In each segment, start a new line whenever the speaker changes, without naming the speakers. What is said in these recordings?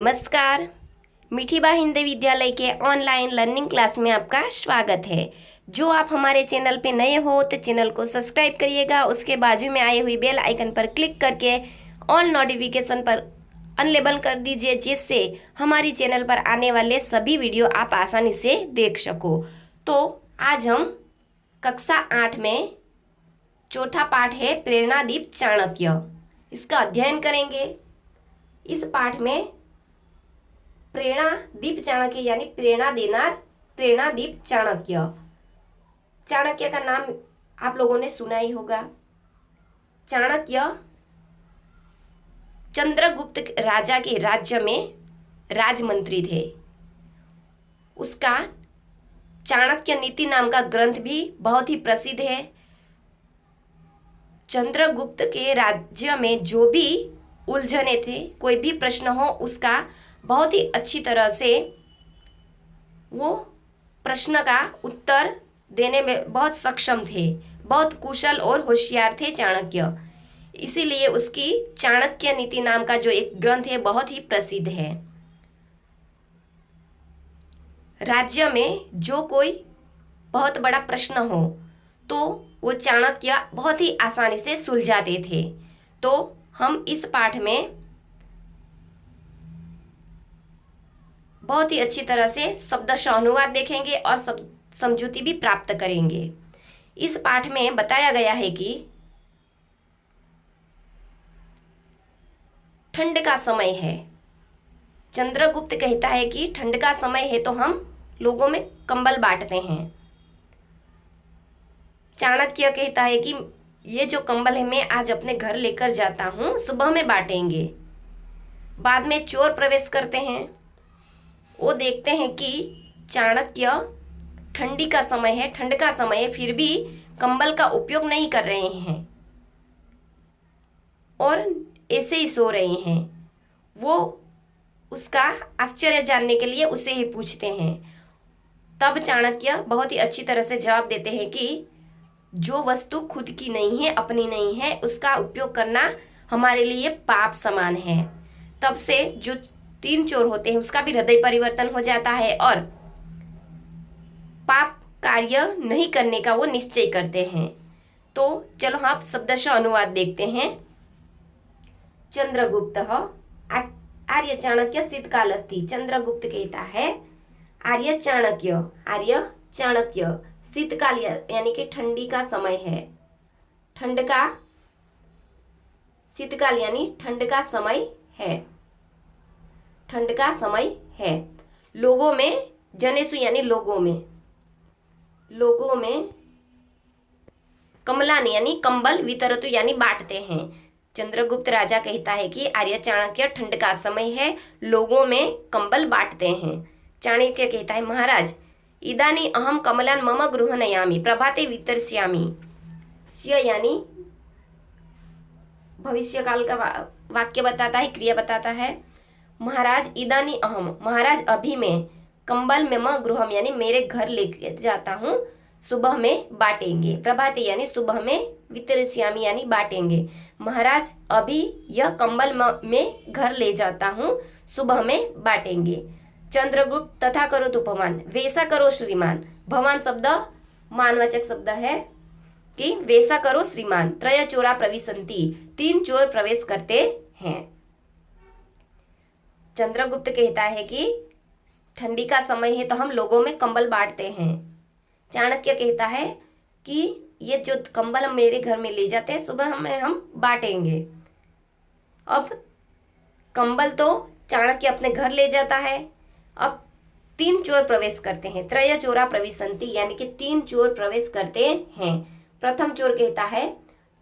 नमस्कार। मीठीबा हिंदी विद्यालय के ऑनलाइन लर्निंग क्लास में आपका स्वागत है। जो आप हमारे चैनल पे नए हो तो चैनल को सब्सक्राइब करिएगा। उसके बाजू में आई हुई बेल आइकन पर क्लिक करके ऑल नोटिफिकेशन पर अनलेबल कर दीजिए, जिससे हमारी चैनल पर आने वाले सभी वीडियो आप आसानी से देख सको। तो आज हम कक्षा 8 में चौथा पाठ है प्रेरणादीप चाणक्य, इसका अध्ययन करेंगे। इस पाठ में प्रेरणादीप चाणक्य यानी प्रेरणा देनार प्रेरणादीप चाणक्य। चाणक्य का नाम आप लोगों ने सुना ही होगा। चाणक्य चंद्रगुप्त राजा के राज्य में राजमंत्री थे। उसका चाणक्य नीति नाम का ग्रंथ भी बहुत ही प्रसिद्ध है। चंद्रगुप्त के राज्य में जो भी उलझने थे, कोई भी प्रश्न हो, उसका बहुत ही अच्छी तरह से वो प्रश्न का उत्तर देने में बहुत सक्षम थे। बहुत कुशल और होशियार थे चाणक्य। इसीलिए उसकी चाणक्य नीति नाम का जो एक ग्रंथ है बहुत ही प्रसिद्ध है। राज्य में जो कोई बहुत बड़ा प्रश्न हो तो वो चाणक्य बहुत ही आसानी से सुलझाते थे। तो हम इस पाठ में बहुत ही अच्छी तरह से शब्दशः अनुवाद देखेंगे और समझूती भी प्राप्त करेंगे। इस पाठ में बताया गया है कि ठंड का समय है। चंद्रगुप्त कहता है कि ठंड का समय है तो हम लोगों में कंबल बांटते हैं। चाणक्य कहता है कि ये जो कंबल है मैं आज अपने घर लेकर जाता हूँ, सुबह में बांटेंगे। बाद में चोर प्रवेश करते हैं। वो देखते हैं कि चाणक्य ठंडी का समय है, ठंड का समय है, फिर भी कंबल का उपयोग नहीं कर रहे हैं और ऐसे ही सो रहे हैं। वो उसका आश्चर्य जानने के लिए उसे ही पूछते हैं। तब चाणक्य बहुत ही अच्छी तरह से जवाब देते हैं कि जो वस्तु खुद की नहीं है, अपनी नहीं है, उसका उपयोग करना हमारे लिए पाप समान है। तब से जो 3 चोर होते हैं उसका भी हृदय परिवर्तन हो जाता है और पाप कार्य नहीं करने का वो निश्चय करते हैं। तो चलो आप शब्दशः अनुवाद देखते हैं। चंद्रगुप्त आर्य चाणक्य शीतकाल अस्ति। चंद्रगुप्त कहता है आर्य चाणक्य शीतकाल यानी कि ठंडी का समय है। शीतकाल यानी ठंड का समय है। लोगों में, जनेसु यानी लोगों में कमलानी यानी कंबल, वितरतु यानी बांटते हैं। चंद्रगुप्त राजा कहता है कि आर्य चाणक्य ठंड का समय है, लोगों में कंबल बांटते हैं। चाणक्य कहता है महाराज इदानी अहम कमलान मम गृह नयामि प्रभाते वितरस्यामि। स्य यानी भविष्य काल का वाक्य बताता है, क्रिया बताता है। महाराज इदानी अहम, महाराज अभी मैं, कंबल में म गृहम यानी मेरे घर लेके जाता हूँ, सुबह में बांटेंगे। प्रभाते यानी सुबह में, वितरस्यामि यानी बांटेंगे। महाराज अभी यह कंबल में घर ले जाता हूँ, सुबह में बांटेंगे। चंद्रगुप्त तथा करो उपमान, वैसा करो श्रीमान। भवान शब्द मानवाचक शब्द है कि वैसा करो श्रीमान। त्रय चोरा प्रविशन्ति, 3 चोर प्रवेश करते हैं। चंद्रगुप्त कहता है कि ठंडी का समय है तो हम लोगों में कंबल बांटते हैं। चाणक्य कहता है कि ये जो कंबल हम मेरे घर में ले जाते हैं, सुबह हम बांटेंगे। अब कंबल तो चाणक्य अपने घर ले जाता है। अब 3 चोर प्रवेश करते हैं। त्रय चोरा प्रविशन्ति यानी कि 3 चोर प्रवेश करते हैं। प्रथम चोर कहता है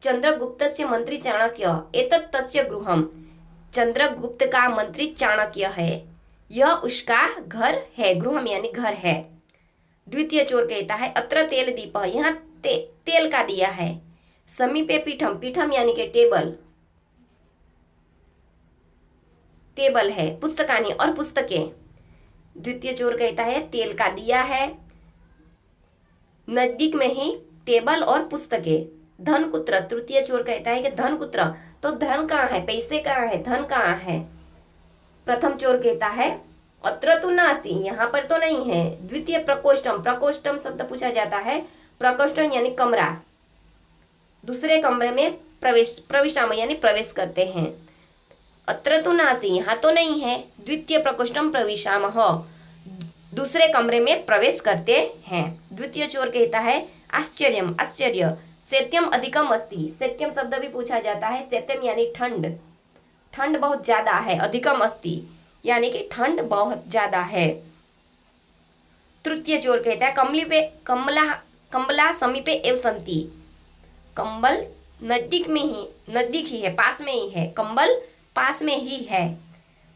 चंद्रगुप्तस्य मंत्री चाणक्य एतत् तस्य गृहम्। चंद्रगुप्त का मंत्री चाणक्य है, यह उसका घर है। गृहम यानी घर है। द्वितीय चोर कहता है अत्र तेल दीप, यहाँ तेल का दिया है। समीपे पीठम यानी कि टेबल है। पुस्तकानि और पुस्तकें। द्वितीय चोर कहता है तेल का दिया है, नजदीक में ही टेबल और पुस्तकें। धन कुत्र, तृतीय चोर कहता है कि धन कुत्र, तो धन कहाँ है, पैसे कहाँ है, धन कहाँ है। प्रथम चोर कहता है अत्र तु नास्ति, यहाँ पर तो नहीं है। द्वितीय प्रकोष्ठम, प्रकोष्ठम शब्द पूछा जाता है, प्रकोष्ठम यानी कमरा, दूसरे कमरे में प्रविष्टाम यानी प्रवेश करते हैं। अत्र तु नास्ति, यहाँ तो नहीं है। द्वितीय प्रकोष्ठम प्रविशामः, दूसरे कमरे में प्रवेश करते हैं। द्वितीय चोर कहता है आश्चर्यम, आश्चर्य, शैत्यम अधिकम अस्ति, शैत्यम शब्द भी पूछा जाता है। शैत्यम यानी ठंड, ठंड बहुत ज्यादा है। अधिकम अस्ति यानी कि ठंड बहुत ज्यादा है। तृतीय चोर कहता है कमला समीपे एव सन्ति, कंबल नजदीक ही है, पास में ही है, कंबल पास में ही है।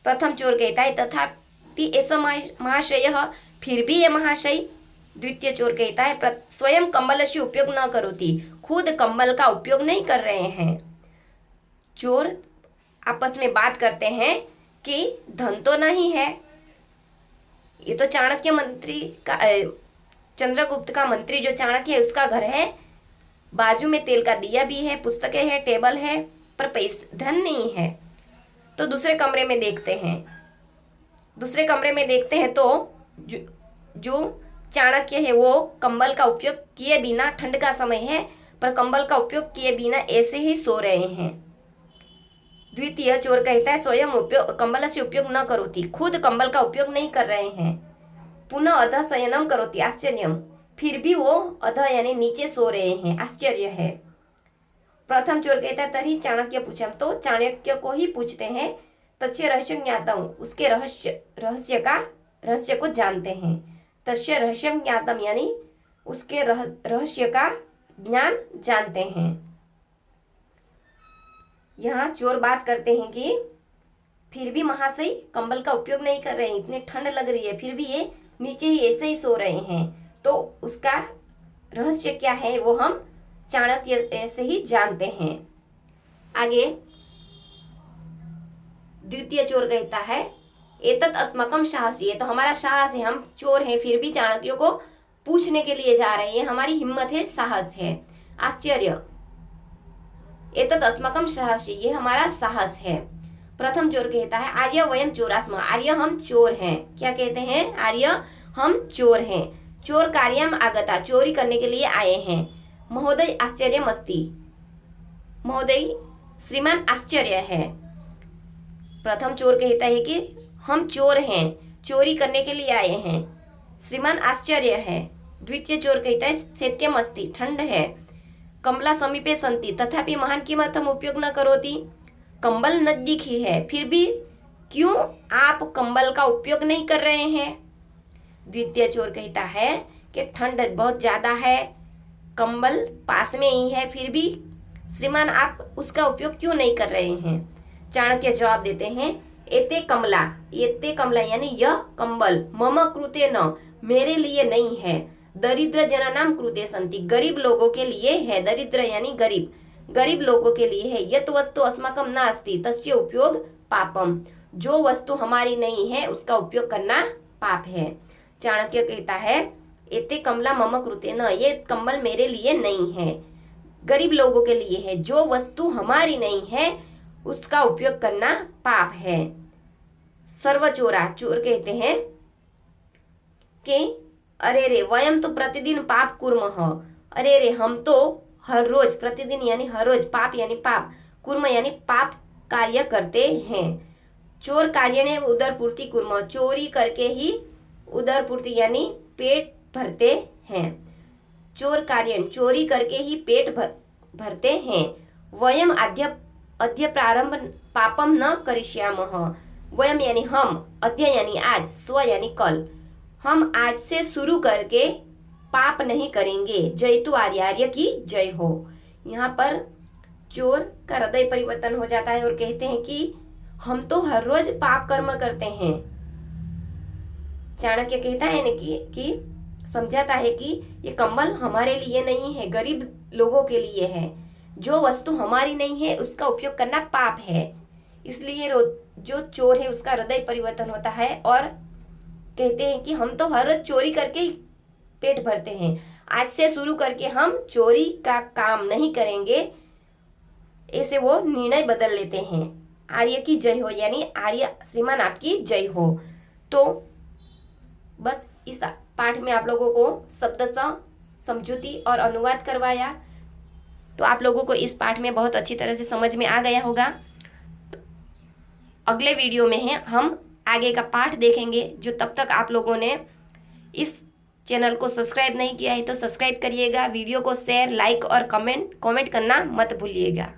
प्रथम चोर कहता है तथापि ऐसा महाशय, फिर भी ये महाशय। द्वितीय चोर कहता है स्वयं कंबल से उपयोग न करोति, खुद कंबल का उपयोग नहीं कर रहे हैं। चोर आपस में बात करते हैं कि धन तो नहीं है, ये तो चाणक्य मंत्री का, चंद्रगुप्त का मंत्री जो चाणक्य है उसका घर है, बाजू में तेल का दिया भी है, पुस्तकें है, टेबल है, पर पैसे धन नहीं है। तो दूसरे कमरे में देखते हैं तो जो चाणक्य है वो कंबल का उपयोग किए बिना, ठंड का समय है पर कंबल का उपयोग किए बिना ऐसे ही सो रहे हैं। द्वितीय चोर कहता है स्वयं कंबल से उपयोग न करोति, खुद कंबल का उपयोग नहीं कर रहे हैं। पुनः अधः शयनम करोति, आश्चर्यम, फिर भी वो अधः यानी नीचे सो रहे हैं, आश्चर्य है। प्रथम चोर कहता है तरी चाणक्य पूछम, तो चाणक्य को ही पूछते हैं। तस्य रहस्य ज्ञातम, उसके रहस्य को जानते हैं। तस्य रहस्यम ज्ञातम यानी उसके रहस्य का ज्ञान जानते हैं। यहाँ चोर बात करते हैं कि फिर भी महाशय कंबल का उपयोग नहीं कर रहे हैं, इतने ठंड लग रही है, फिर भी ये नीचे ही ऐसे ही सो रहे हैं, तो उसका रहस्य क्या है वो हम चाणक्य से ही जानते हैं। आगे द्वितीय चोर कहता है एतत् अस्माकम साहस, ये तो हमारा साहस है, हम चोर हैं फिर भी चाणक्य को पूछने के लिए जा रहे हैं, हमारी हिम्मत है, साहस है। आश्चर्य, एतत् अस्माकम साहस, ये हमारा साहस है। प्रथम चोर कहता है आर्य वयम चोरास्म, आर्य हम चोर हैं। क्या कहते हैं? आर्य हम चोर हैं। चोर कार्यम आगता, चोरी करने के लिए आए हैं। महोदय आश्चर्यम अस्ति, महोदय श्रीमान आश्चर्य है। प्रथम चोर कहता है कि हम चोर हैं, चोरी करने के लिए आए हैं, श्रीमान आश्चर्य है। द्वितीय चोर कहता है शैत्यम अस्ति, ठंड है। कमला समीपे सन्ति तथापि महान किमर्थम उपयोग न करोति, कंबल नजदीक ही है, फिर भी क्यों आप कंबल का उपयोग नहीं कर रहे हैं। द्वितीय चोर कहता है कि ठंड बहुत ज्यादा है, कंबल पास में ही है, फिर भी श्रीमान आप उसका उपयोग क्यों नहीं कर रहे हैं। चाणक्य जवाब देते हैं एते कमला यानी यह कंबल मम कृते न, मेरे लिए नहीं है, दरिद्र जनानाम कृते सन्ति, गरीब लोगों के लिए है। दरिद्र यानी गरीब, गरीब लोगों के लिए है। यत वस्तु अस्माकम नास्ति तस्य उपयोग पापम, जो वस्तु हमारी नहीं है उसका उपयोग करना पाप है। चाणक्य कहता है एते कमला मम कृते न, ये कंबल मेरे लिए नहीं है, गरीब लोगों के लिए है। जो वस्तु हमारी नहीं है उसका उपयोग करना पाप है। सर्वचोरा, चोर कहते हैं कि अरे रे वयम तो प्रतिदिन पाप कुर्मः, अरे रे हम तो हर रोज, प्रतिदिन यानी हर रोज, पाप यानी पाप, कुर्म यानी पाप कार्य करते हैं। चोर कार्य ने उदर पूर्ति कुर्म, चोरी करके ही उदर पूर्ति यानी पेट भरते हैं। चोर कार्य, चोरी करके ही पेट भरते हैं। वयम अद्य प्रारंभ पापम न करिष्यामः, वयम यानी हम, अद्य यानी आज, स्व यानी कल, हम आज से शुरू करके पाप नहीं करेंगे। जयतु आर्य, आर्य की जय हो। यहाँ पर चोर का हृदय परिवर्तन हो जाता है और कहते हैं कि हम तो हर रोज पाप कर्म करते हैं। चाणक्य कहता है ना कि समझाता है कि ये कंबल हमारे लिए नहीं है, गरीब लोगों के लिए है। जो वस्तु हमारी नहीं है उसका उपयोग करना पाप है। इसलिए जो चोर है उसका हृदय परिवर्तन होता है और कहते हैं कि हम तो हर रोज चोरी करके ही पेट भरते हैं, आज से शुरू करके हम चोरी का काम नहीं करेंगे, ऐसे वो निर्णय बदल लेते हैं। आर्य की जय हो, यानी आर्य श्रीमान आपकी जय हो। तो बस इस पाठ में आप लोगों को शब्दशः समझूती और अनुवाद करवाया, तो आप लोगों को इस पाठ में बहुत अच्छी तरह से समझ में आ गया होगा। तो अगले वीडियो में है हम आगे का पाठ देखेंगे, जो तब तक आप लोगों ने इस चैनल को सब्सक्राइब नहीं किया है तो सब्सक्राइब करिएगा, वीडियो को शेयर, लाइक और कमेंट करना मत भूलिएगा।